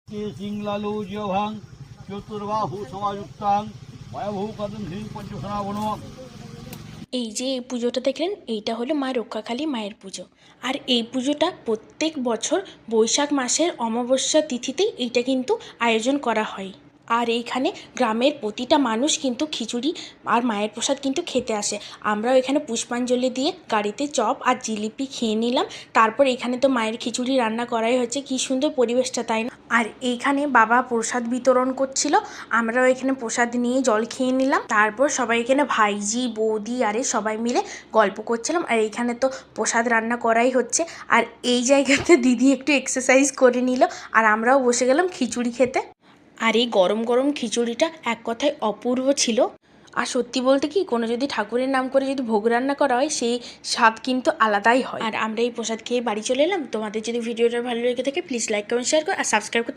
সিংলালু জিহ্বাং চতুর্বাহু সমাযুক্তাং ভয়াবহু কদম শ্রী পঞ্চসনাবন। এই যে এই পুজোটা দেখলেন, এইটা হলো মা রক্ষাকালী মায়ের পুজো। আর এই পুজোটা প্রত্যেক বছর বৈশাখ মাসের অমাবস্যা তিথিতেই এইটা কিন্তু আয়োজন করা হয়। আর এইখানে গ্রামের প্রতিটা মানুষ কিন্তু খিচুড়ি আর মায়ের প্রসাদ কিন্তু খেতে আসে। আমরাও এখানে পুষ্পাঞ্জলি দিয়ে গাড়িতে চপ আর জিলিপি খেয়ে নিলাম। তারপর এখানে তো মায়ের খিচুড়ি রান্না করাই হচ্ছে, কী সুন্দর পরিবেশটা, তাই না? আর এইখানে বাবা প্রসাদ বিতরণ করছিল, আমরাও এখানে প্রসাদ নিয়ে জল খেয়ে নিলাম। তারপর সবাই এখানে ভাইজি বৌদি আরে সবাই মিলে গল্প করছিলাম। আর এইখানে তো প্রসাদ রান্না করাই হচ্ছে। আর এই জায়গাতে দিদি একটু এক্সারসাইজ করে নিল, আর আমরাও বসে গেলাম খিচুড়ি খেতে। আর এই গরম গরম খিচুড়িটা এক কথায় অপূর্ব ছিল। আর সত্যি বলতে কি, কোনো যদি ঠাকুরের নাম করে যদি ভোগ রান্না করা হয়, সেই স্বাদ কিন্তু আলাদাই হয়। আর আমরা এই প্রসাদ খেয়ে বাড়ি চলে এলাম। তোমাদের যদি ভিডিওটা ভালো লেগে থাকে, প্লিজ লাইক কমেন্ট শেয়ার করো আর সাবস্ক্রাইব করতে